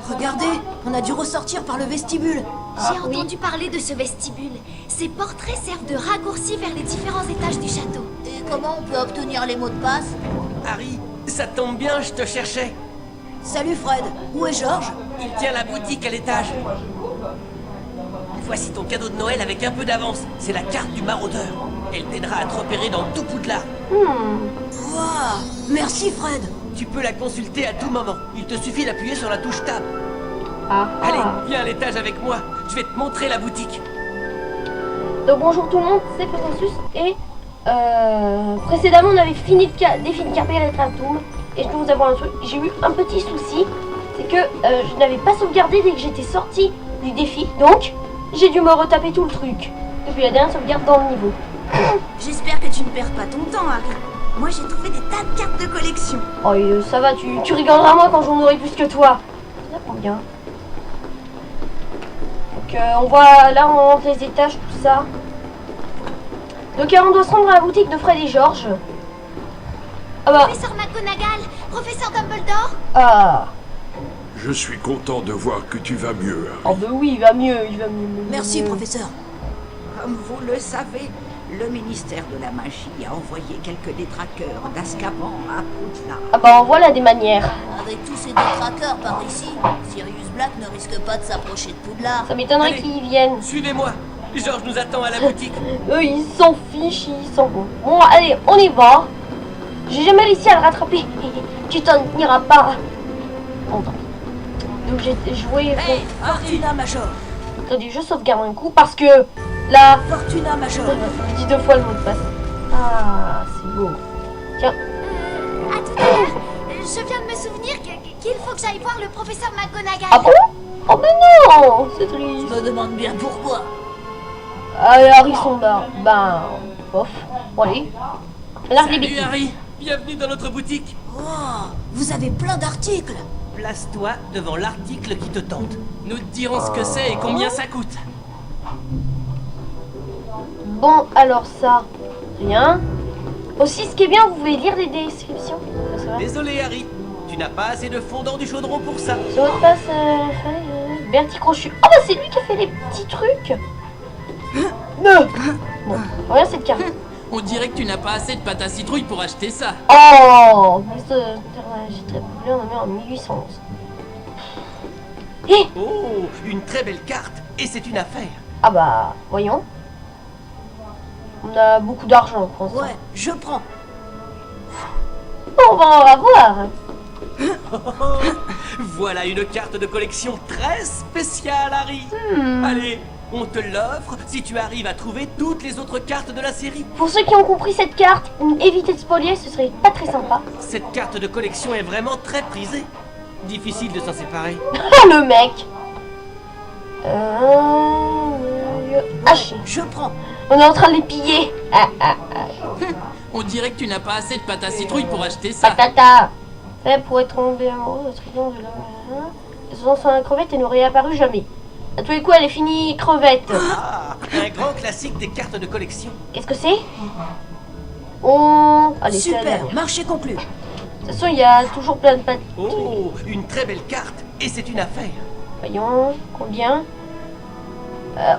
Regardez, on a dû ressortir par le vestibule. J'ai entendu parler de ce vestibule. Ces portraits servent de raccourci vers les différents étages du château. Et comment on peut obtenir les mots de passe? Harry, ça tombe bien, je te cherchais. Salut Fred, où est Georges? Il tient la boutique à l'étage. Voici ton cadeau de Noël avec un peu d'avance. C'est la carte du maraudeur. Elle t'aidera à te repérer dans tout Poudlard. Waouh, merci Fred. Tu peux la consulter à tout moment. Il te suffit d'appuyer sur la touche Tab. Ah. Allez, viens à l'étage avec moi. Je vais te montrer la boutique. Donc bonjour tout le monde, c'est Fréquensus et précédemment on avait fini de définir Carpérétratum et je peux vous avouer un truc, j'ai eu un petit souci, c'est que je n'avais pas sauvegardé dès que j'étais sorti du défi, donc j'ai dû me retaper tout le truc depuis la dernière sauvegarde dans le niveau. J'espère que tu ne perds pas ton temps, Harry. Moi j'ai trouvé des tas de cartes de collection. Oh ça va, tu rigoleras à moi quand j'en aurai plus que toi. Ça prend bien. Donc on voit là on monte les étages, tout ça. Donc on doit se rendre à la boutique de Fred et George. Ah bah. Professeur McGonagall, professeur Dumbledore. Ah. Je suis content de voir que tu vas mieux, Harry. Oh bah oui, il va mieux, il va mieux. Merci professeur. Comme vous le savez, le ministère de la Magie a envoyé quelques détraqueurs d'Azkaban à Poudlard. Ah bah on voit là des manières. Avec tous ces détraqueurs par ici, Sirius Black ne risque pas de s'approcher de Poudlard. Ça m'étonnerait Allez. qu'ils viennent. Suivez-moi. Georges nous attend à la boutique. Eux ils s'en fichent, ils s'en vont. Bon allez, on y va. J'ai jamais réussi à le rattraper. Tu t'en iras pas. Bon tant pis. Donc j'ai joué. Hey, Fortuna Major. Attendez, je sauvegarde un coup parce que là. Fortuna Major. Je dis 2 fois le mot de passe. Ah, c'est beau. Tiens. À tout à l'heure. Je viens de me souvenir qu'il faut que j'aille voir le professeur McGonagall. Ah bon? Oh mais non, c'est Je triste. me demande bien pourquoi. Allez, Harry son bar. Ben, bof. Bon allez. L'art des Salut bêtises. Harry. Bienvenue dans notre boutique. Oh, vous avez plein d'articles. Place-toi devant l'article qui te tente. Nous te dirons ce que c'est et combien ça coûte. Bon, alors ça, rien. Aussi, ce qui est bien, vous pouvez lire les descriptions. Ça va. Désolé Harry, tu n'as pas assez de fondant du chaudron pour ça. Sur votre passe, Bertie Crochu. Oh bah c'est lui qui a fait les petits trucs. Non. Bon, regarde cette carte. On dirait que tu n'as pas assez de pâte à citrouille pour acheter ça. Oh, j'ai très populaire, on a mis en 1811. Eh. Oh, une très belle carte. Et c'est une affaire. Ah bah, voyons. On a beaucoup d'argent, je pense. Ouais, je prends. On va voir. Voilà une carte de collection très spéciale, Harry. Allez, on te l'offre si tu arrives à trouver toutes les autres cartes de la série. Pour ceux qui ont compris cette carte, évitez de spoiler, ce serait pas très sympa. Cette carte de collection est vraiment très prisée. Difficile de s'en séparer. Ah, le mec. Je prends. On est en train de les piller. On dirait que tu n'as pas assez de pâte à citrouille pour acheter ça. Patata. Ça pour être tombé amoureux, le triomphe de la... Son sang à crevette et ne réapparu jamais. À tous les coups, elle est finie crevette. Ah, un grand classique des cartes de collection. Qu'est-ce que c'est? Oh, allez, c'est la Super, dernière. marché conclu. De toute façon, il y a toujours plein de pattes. Oh, une très belle carte. Et c'est une affaire. Voyons, combien?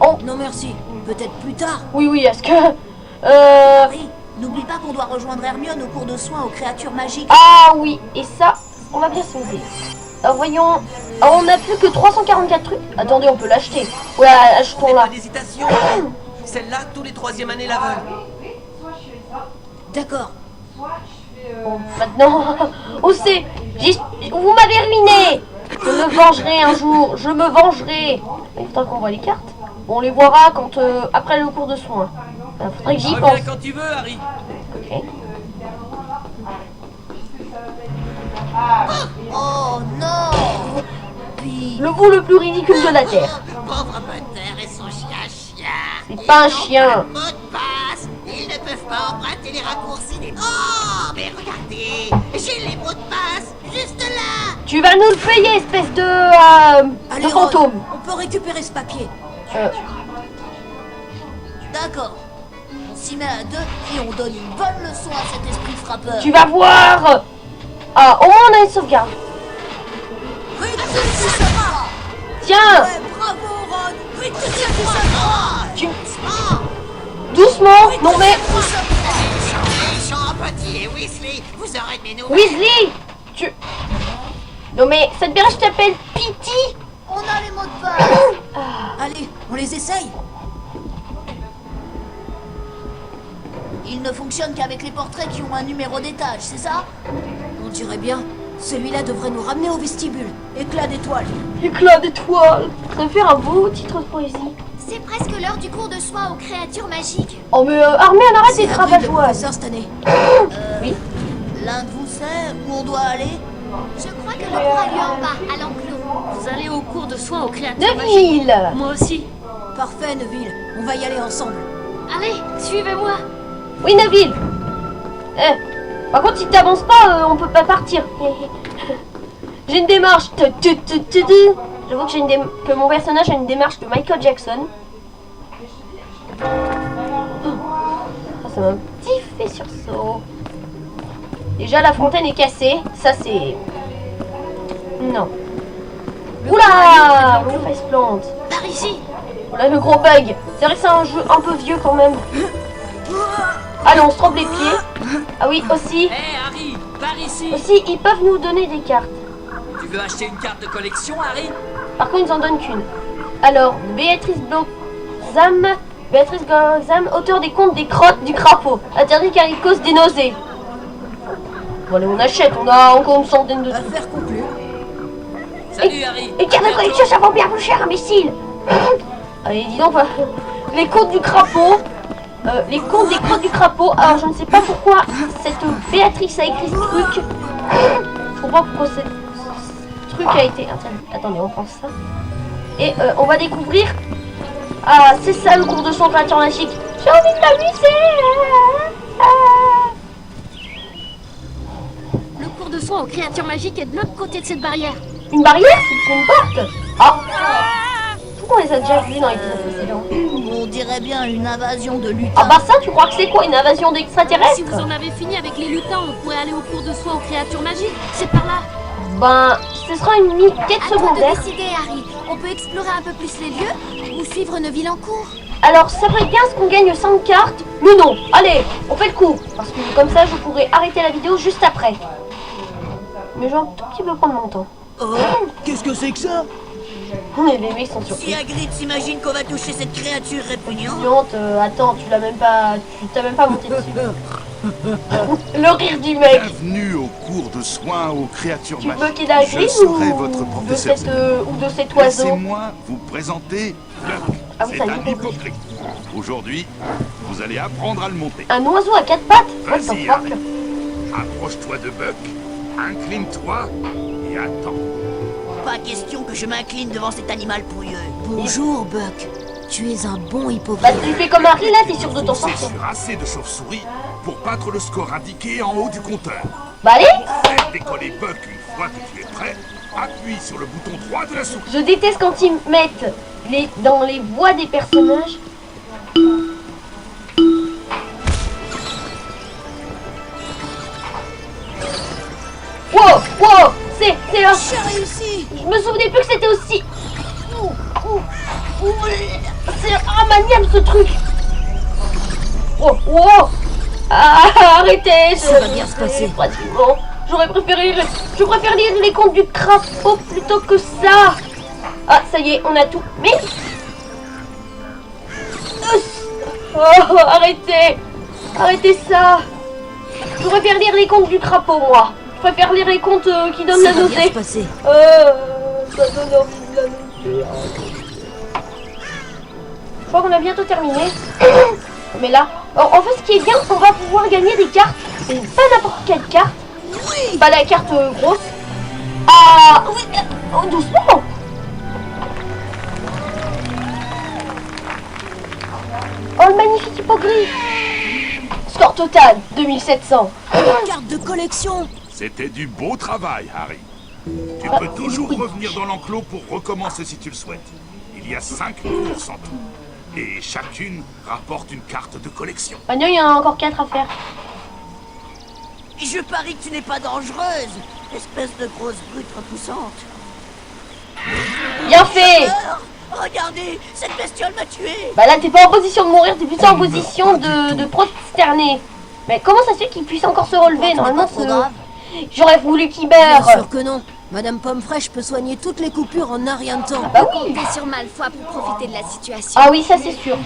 Oh, Non merci, peut-être plus tard. oui, est-ce que... Harry, n'oublie pas qu'on doit rejoindre Hermione au cours de soins aux créatures magiques. Ah oui, et ça, on va bien sauver. Alors voyons, on n'a plus que 344 trucs. Attendez, on peut l'acheter. Ouais, achetons-la. Pas d'hésitation. Celle-là, tous les 3e années la veulent. D'accord. Bon, maintenant, on sait, vous m'avez ruiné. Je me vengerai un jour, je me vengerai. Il faudra qu'on voit les cartes. Bon, on les verra quand après le cours de soins. Il faudrait que j'y pense. Reviens quand tu veux, Harry. Ok. Oh non. Puis... Le bout le plus ridicule de la Terre. Pauvre Potter et son chien. C'est pas un chien. Mot de passe. Ils ne peuvent pas emprunter les raccourcis des... Oh, mais regardez, j'ai les mots de passe juste là. Tu vas nous le payer, espèce de Allez, fantôme. Ron, on peut récupérer ce papier. D'accord. On s'y met à deux et on donne une bonne leçon à cet esprit frappeur. Tu vas voir. Ah, au moins on a une sauvegarde. Rictus Tiens. Ouais, bravo, Ron. Vite, Tu... Doucement. Non mais... Méchant petit et Weasley, vous aurez des nouvelles. Weasley. Tu... Non mais, cette berge t'appelle Pity. On a les mots de passe. Allez, on les essaye. Il ne fonctionne qu'avec les portraits qui ont un numéro d'étage, c'est ça? On dirait bien. Celui-là devrait nous ramener au vestibule. Éclat d'étoiles. Éclat d'étoiles. Ça va faire un beau titre de poésie. C'est presque l'heure du cours de soin aux créatures magiques. Oh mais Armée, arrête C'est d'être à vous, le rabat-joie. professeur cette année. Oui. L'un de vous sait où on doit aller? Je crois que le cours a lieu en bas, à l'enclos. Vous allez au cours de soins aux créatures magiques. Neville. Moi aussi. Parfait, Neville. On va y aller ensemble. Allez, suivez-moi. Oui, Neville. Par contre, si t'avances pas, on peut pas partir. J'ai une démarche. J'avoue que que mon personnage a une démarche de Michael Jackson. Ça m'a un petit fait sursaut. Déjà, la fontaine est cassée. Ça, c'est... Non. Oula, mon face plante. Par ici. Oula, le gros bug. C'est vrai que c'est un jeu un peu vieux quand même. Allez, on se trempe les pieds. Ah oui, aussi. Hé Harry, par ici. Aussi, ils peuvent nous donner des cartes. Tu veux acheter une carte de collection, Harry? Par contre, ils en donnent qu'une. Alors, Béatrice Bloxam, auteur des contes des crottes du crapaud. Interdit car il cause des nausées. Bon, allez, on achète. On a encore une centaine de trucs. Affaire conclue. Salut Harry. Et carte de collection, ça vaut bien plus cher, imbécile. Allez, dis donc, les contes du crapaud. Les contes des crottes du crapaud. Alors, je ne sais pas pourquoi cette Béatrice a écrit ce truc. Je comprends pourquoi ce truc a été... Attendez, on prend ça. Et on va découvrir... Ah, c'est ça le cours de son créature magique. J'ai envie de m'amuser. Le cours de soins aux créatures magiques est de l'autre côté de cette barrière. Une barrière? C'est une porte. Ah, je trouve qu'on les a déjà vus dans l'épisode précédent. On dirait bien une invasion de lutins. Ah bah ça, tu crois que c'est quoi? Une invasion d'extraterrestres? Si vous en avez fini avec les lutins, on pourrait aller au cours de soins aux créatures magiques. C'est par là. Ben, ce sera une quête À toi de secondaire. décider, Harry. On peut explorer un peu plus les lieux ou suivre Neville en cours. Alors, ça ferait 15 qu'on gagne 100 cartes, mais non. Allez, on fait le coup. Parce que comme ça, je pourrais arrêter la vidéo juste après. Mais je vais un tout petit peu prendre mon temps. Oh, qu'est-ce que c'est que ça? Les bébés sont Si surpris. Hagrid s'imagine qu'on va toucher cette créature répugnante. Attends, tu t'as même pas monté dessus. Le rire du mec. Bienvenue au cours de soins aux créatures Tu veux magiques. qu'il ait Je Hagrid serai ou votre de professeur. de cet oiseau? Laissez-moi vous présenter Buck. Ah oui, C'est ça y est, un compris. hippogriffe. Aujourd'hui, vous allez apprendre à le monter. Un oiseau à 4 pattes? What the Vas-y, fuck? Harry. Approche-toi de Buck, incline-toi et attends. Pas question que je m'incline devant cet animal pouilleux. Bonjour, Buck. Tu es un bon Bah, hippogriffe. tu fais comme Harry là, t'es sûr de t'en Foncez sortir. sur assez de chauves-souris pour battre le score indiqué en haut du compteur. Bah allez. Fais décoller Buck une fois que tu es prêt. Appuie sur le bouton droit de la souris. Je déteste quand ils mettent dans les voix des personnages. Wow, wow, c'est un... J'ai réussi. Je me souvenais plus que c'était aussi... C'est un maniable ce truc. Oh, wow. Ah, arrêtez. Ça va bien se passer. Pratiquement. Je préfère lire les contes du crapaud plutôt que ça. Ah, ça y est, on a tout. Mais... Oh, arrêtez. Arrêtez ça. Je préfère lire les contes du crapaud, moi. Je préfère lire les contes qui donnent Ça la va bien se nausée. passer. Ça donne envie de la nausée. Je crois qu'on a bientôt terminé. Mais là, en fait, ce qui est bien, on va pouvoir gagner des cartes. Et pas n'importe quelle carte. Oui. Pas la carte grosse. Ah, oui, oh, doucement. Oh, le magnifique hippogriffe. Score total, 2700. Carte de collection. C'était du beau travail, Harry. Tu peux toujours revenir dans l'enclos pour recommencer si tu le souhaites. Il y a 5 courses en tout. Et chacune rapporte une carte de collection. Magnon, il y en a encore 4 à faire. Je parie que tu n'es pas dangereuse, espèce de grosse brute repoussante. Bien fait. Regardez, cette bestiole m'a tué. Bah là, t'es pas en position de mourir, t'es plutôt en position de prosterner. Mais comment ça se fait qu'il puisse encore se relever? Normalement, trop grave. j'aurais voulu qu'il Bien meure. sûr que non. Madame Pomme Fraîche peut soigner toutes les coupures en un rien de temps. Bah oui. Comptez sur Malfoy pour profiter de la situation. Ah oui, ça c'est sûr.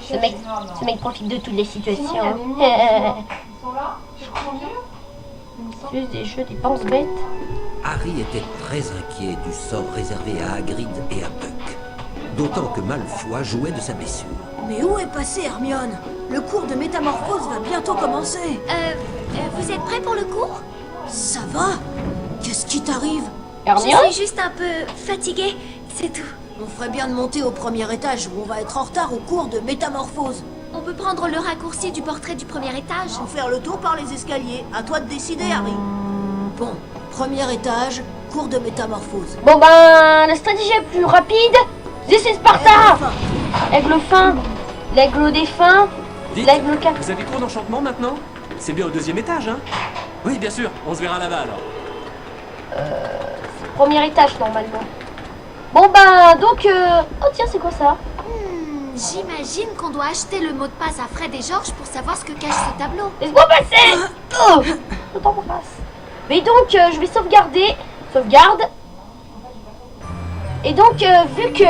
Ce mec profite de toutes les situations. Juste des jeux, des penses bêtes. Harry était très inquiet du sort réservé à Hagrid et à Buck. D'autant que Malfoy jouait de sa blessure. Mais où est passée Hermione? Le cours de métamorphose va bientôt commencer. Vous êtes prêts pour le cours? Ça va? Qu'est-ce qui t'arrive? Je Hermione? suis juste un peu fatiguée, c'est tout. On ferait bien de monter au premier étage où on va être en retard au cours de métamorphose. On peut prendre le raccourci du portrait du premier étage. Faut faire le tour par les escaliers. À toi de décider, Harry. Bon, premier étage, cours de métamorphose. Bon ben, la stratégie la plus rapide, c'est Sparta. Aigle fin, l'aigle défunt, Dites, l'aigle 4. vous avez cours d'enchantement maintenant? C'est bien au deuxième étage, hein? Oui, bien sûr, on se verra là-bas alors. Premier étage normalement. Bon bah donc oh tiens c'est quoi ça? J'imagine qu'on doit acheter le mot de passe à Fred et George pour savoir ce que cache ce tableau. Laisse-moi passer. Oh, je t'embrasse. Mais donc je vais sauvegarder. Sauvegarde. Et donc vu que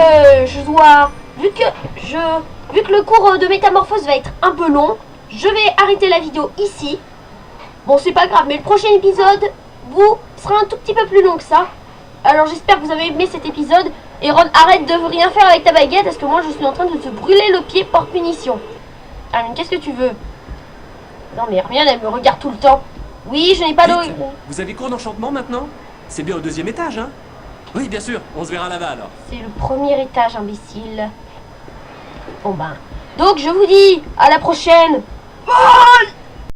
le cours de métamorphose va être un peu long, je vais arrêter la vidéo ici. Bon c'est pas grave, mais le prochain épisode sera un tout petit peu plus long que ça. Alors j'espère que vous avez aimé cet épisode. Et Ron, arrête de rien faire avec ta baguette parce que moi je suis en train de te brûler le pied par punition. Hermione, qu'est-ce que tu veux? Non mais Hermione, elle me regarde tout le temps. Oui, je n'ai pas d'eau. Dites, vous avez cours d'enchantement maintenant? C'est bien au deuxième étage, hein? Oui, bien sûr, on se verra là-bas alors. C'est le premier étage, imbécile. Bon ben. Donc je vous dis à la prochaine. Bye.